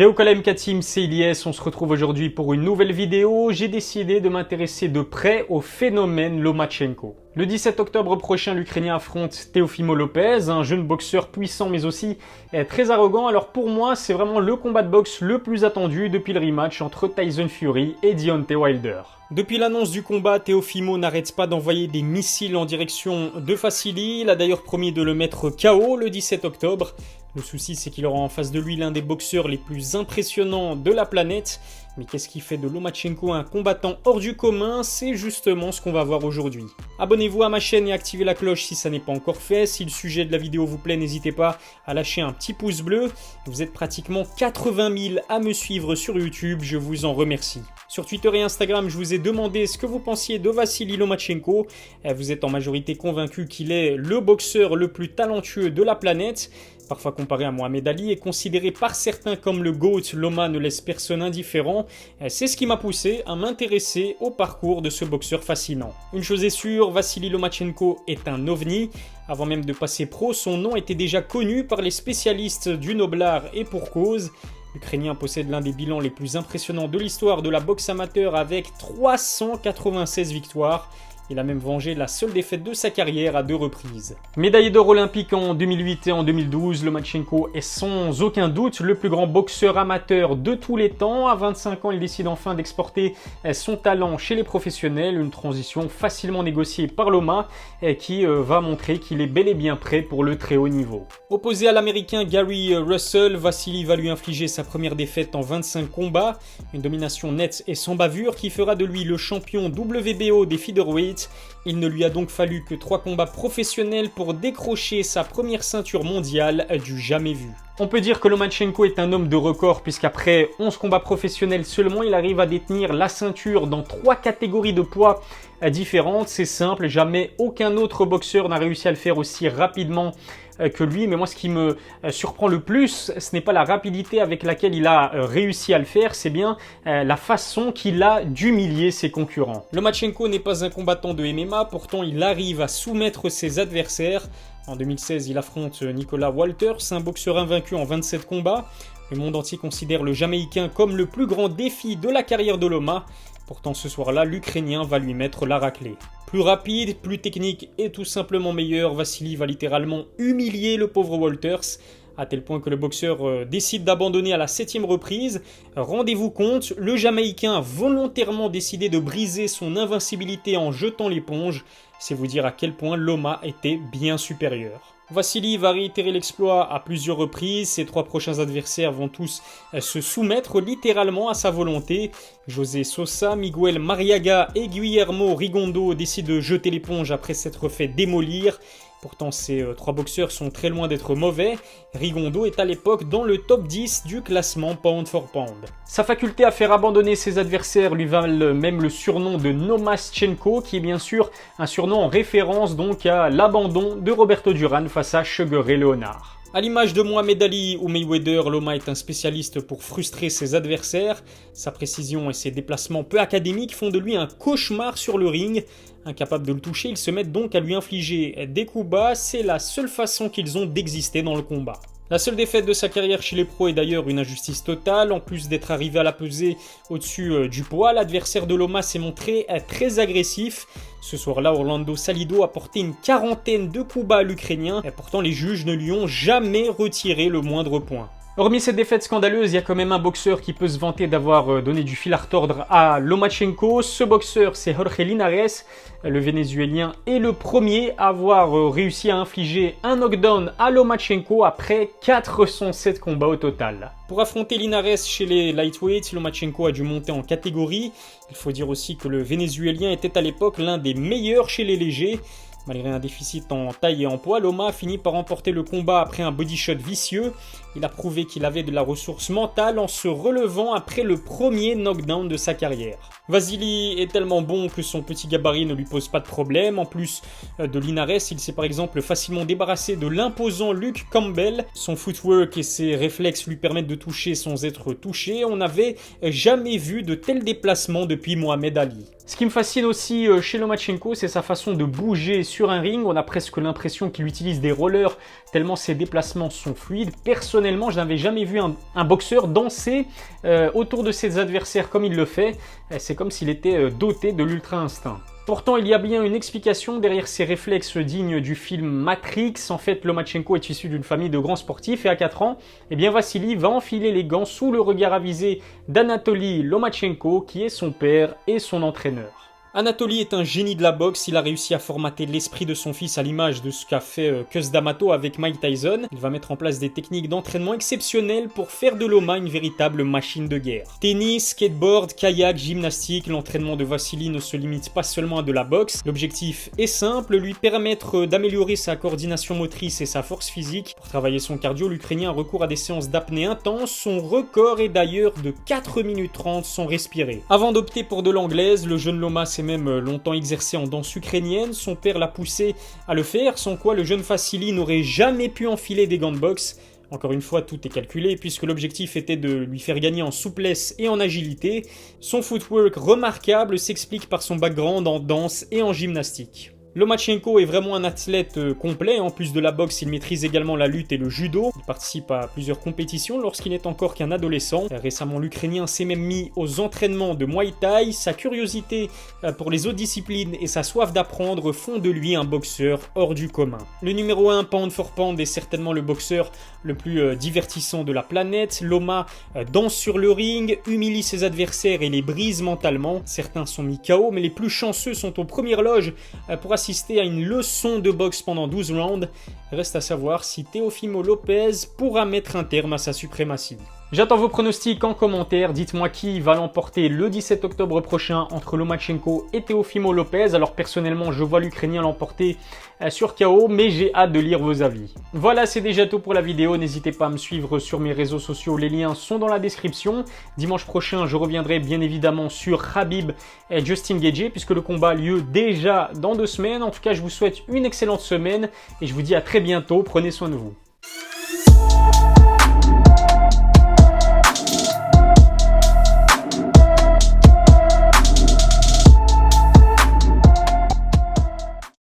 Yo KLMK Team, c'est Ilyes, on se retrouve aujourd'hui pour une nouvelle vidéo. J'ai décidé de m'intéresser de près au phénomène Lomachenko. Le 17 octobre prochain, l'Ukrainien affronte Teofimo Lopez, un jeune boxeur puissant mais aussi très arrogant. Alors pour moi, c'est vraiment le combat de boxe le plus attendu depuis le rematch entre Tyson Fury et Deontay Wilder. Depuis l'annonce du combat, Teofimo n'arrête pas d'envoyer des missiles en direction de Vassili. Il a d'ailleurs promis de le mettre KO le 17 octobre. Le souci, c'est qu'il aura en face de lui l'un des boxeurs les plus impressionnants de la planète. Mais qu'est-ce qui fait de Lomachenko un combattant hors du commun? C'est justement ce qu'on va voir aujourd'hui. Abonnez-vous à ma chaîne et activez la cloche si ça n'est pas encore fait. Si le sujet de la vidéo vous plaît, n'hésitez pas à lâcher un petit pouce bleu. Vous êtes pratiquement 80 000 à me suivre sur YouTube, je vous en remercie. Sur Twitter et Instagram, je vous ai demandé ce que vous pensiez de Vassili Lomachenko. Vous êtes en majorité convaincu qu'il est le boxeur le plus talentueux de la planète. Parfois comparé à Mohamed Ali et considéré par certains comme le GOAT, Loma ne laisse personne indifférent. C'est ce qui m'a poussé à m'intéresser au parcours de ce boxeur fascinant. Une chose est sûre, Vassili Lomachenko est un ovni. Avant même de passer pro, son nom était déjà connu par les spécialistes du noblard et pour cause. L'Ukrainien possède l'un des bilans les plus impressionnants de l'histoire de la boxe amateur avec 396 victoires. Il a même vengé la seule défaite de sa carrière à 2 reprises. Médaillé d'or olympique en 2008 et en 2012, Lomachenko est sans aucun doute le plus grand boxeur amateur de tous les temps. À 25 ans, il décide enfin d'exporter son talent chez les professionnels, une transition facilement négociée par Loma qui va montrer qu'il est bel et bien prêt pour le très haut niveau. Opposé à l'américain Gary Russell, Vassili va lui infliger sa première défaite en 25 combats, une domination nette et sans bavure qui fera de lui le champion WBO des featherweight. Il ne lui a donc fallu que 3 combats professionnels pour décrocher sa première ceinture mondiale du jamais vu. On peut dire que Lomachenko est un homme de record puisqu'après 11 combats professionnels seulement, il arrive à détenir la ceinture dans 3 catégories de poids différentes. C'est simple, jamais aucun autre boxeur n'a réussi à le faire aussi rapidement que lui, mais moi ce qui me surprend le plus, ce n'est pas la rapidité avec laquelle il a réussi à le faire, c'est bien la façon qu'il a d'humilier ses concurrents. Lomachenko n'est pas un combattant de MMA, pourtant il arrive à soumettre ses adversaires. En 2016, il affronte Nicolas Walters, un boxeur invaincu en 27 combats. Le monde entier considère le Jamaïcain comme le plus grand défi de la carrière de Loma. Pourtant ce soir-là, l'Ukrainien va lui mettre la raclée. Plus rapide, plus technique et tout simplement meilleur, Vassili va littéralement humilier le pauvre Walters, à tel point que le boxeur décide d'abandonner à la 7e reprise. Rendez-vous compte, le Jamaïcain a volontairement décidé de briser son invincibilité en jetant l'éponge. C'est vous dire à quel point Loma était bien supérieur. Vassili va réitérer l'exploit à plusieurs reprises, ses 3 prochains adversaires vont tous se soumettre littéralement à sa volonté. José Sosa, Miguel Mariaga et Guillermo Rigondeaux décident de jeter l'éponge après s'être fait démolir. Pourtant ces 3 boxeurs sont très loin d'être mauvais. Rigondeaux est à l'époque dans le top 10 du classement pound for pound. Sa faculté à faire abandonner ses adversaires lui valent même le surnom de Nomaschenko, qui est bien sûr un surnom en référence donc à l'abandon de Roberto Duran face à Sugar Ray Leonard. À l'image de Mohamed Ali ou Mayweather, Loma est un spécialiste pour frustrer ses adversaires. Sa précision et ses déplacements peu académiques font de lui un cauchemar sur le ring. Incapable de le toucher, ils se mettent donc à lui infliger des coups bas. C'est la seule façon qu'ils ont d'exister dans le combat. La seule défaite de sa carrière chez les pros est d'ailleurs une injustice totale. En plus d'être arrivé à la pesée au-dessus du poids, l'adversaire de Loma s'est montré très agressif. Ce soir-là, Orlando Salido a porté une 40aine de coups bas à l'Ukrainien. Et pourtant, les juges ne lui ont jamais retiré le moindre point. Hormis cette défaite scandaleuse, il y a quand même un boxeur qui peut se vanter d'avoir donné du fil à retordre à Lomachenko. Ce boxeur, c'est Jorge Linares, le Vénézuélien, est le premier à avoir réussi à infliger un knockdown à Lomachenko après 407 combats au total. Pour affronter Linares chez les lightweights, Lomachenko a dû monter en catégorie. Il faut dire aussi que le Vénézuélien était à l'époque l'un des meilleurs chez les légers. Malgré un déficit en taille et en poids, Loma a fini par remporter le combat après un body shot vicieux. Il a prouvé qu'il avait de la ressource mentale en se relevant après le premier knockdown de sa carrière. Vassili est tellement bon que son petit gabarit ne lui pose pas de problème. En plus de Linares, il s'est par exemple facilement débarrassé de l'imposant Luke Campbell. Son footwork et ses réflexes lui permettent de toucher sans être touché. On n'avait jamais vu de tels déplacements depuis Mohamed Ali. Ce qui me fascine aussi chez Lomachenko, c'est sa façon de bouger sur un ring. On a presque l'impression qu'il utilise des rollers tellement ses déplacements sont fluides. Personne personnellement, je n'avais jamais vu un boxeur danser autour de ses adversaires comme il le fait. C'est comme s'il était doté de l'ultra-instinct. Pourtant, il y a bien une explication derrière ces réflexes dignes du film Matrix. En fait, Lomachenko est issu d'une famille de grands sportifs et à 4 ans, eh bien Vassili va enfiler les gants sous le regard avisé d'Anatoly Lomachenko, qui est son père et son entraîneur. Anatoly est un génie de la boxe, il a réussi à formater l'esprit de son fils à l'image de ce qu'a fait Cus D'Amato avec Mike Tyson. Il va mettre en place des techniques d'entraînement exceptionnelles pour faire de Loma une véritable machine de guerre. Tennis, skateboard, kayak, gymnastique, l'entraînement de Vassili ne se limite pas seulement à de la boxe. L'objectif est simple, lui permettre d'améliorer sa coordination motrice et sa force physique. Pour travailler son cardio, l'Ukrainien a recours à des séances d'apnée intense. Son record est d'ailleurs de 4 minutes 30 sans respirer. Avant d'opter pour de l'anglaise, le jeune Loma s'est même longtemps exercé en danse ukrainienne, son père l'a poussé à le faire, sans quoi le jeune Vassili n'aurait jamais pu enfiler des gants de boxe. Encore une fois, tout est calculé, puisque l'objectif était de lui faire gagner en souplesse et en agilité. Son footwork remarquable s'explique par son background en danse et en gymnastique. Lomachenko est vraiment un athlète complet, en plus de la boxe, il maîtrise également la lutte et le judo. Il participe à plusieurs compétitions lorsqu'il n'est encore qu'un adolescent. Récemment, l'Ukrainien s'est même mis aux entraînements de Muay Thai. Sa curiosité pour les autres disciplines et sa soif d'apprendre font de lui un boxeur hors du commun. Le numéro 1 pound for pound est certainement le boxeur le plus divertissant de la planète. Loma danse sur le ring, humilie ses adversaires et les brise mentalement. Certains sont mis KO, mais les plus chanceux sont aux premières loges pour assister à une leçon de boxe pendant 12 rounds. Reste à savoir si Teofimo Lopez pourra mettre un terme à sa suprématie. J'attends vos pronostics en commentaire, dites-moi qui va l'emporter le 17 octobre prochain entre Lomachenko et Teofimo Lopez. Alors personnellement, je vois l'Ukrainien l'emporter sur KO, mais j'ai hâte de lire vos avis. Voilà, c'est déjà tout pour la vidéo, n'hésitez pas à me suivre sur mes réseaux sociaux, les liens sont dans la description. Dimanche prochain, je reviendrai bien évidemment sur Khabib et Justin Gaethje, puisque le combat a lieu déjà dans 2 semaines. En tout cas, je vous souhaite une excellente semaine et je vous dis à très bientôt, prenez soin de vous.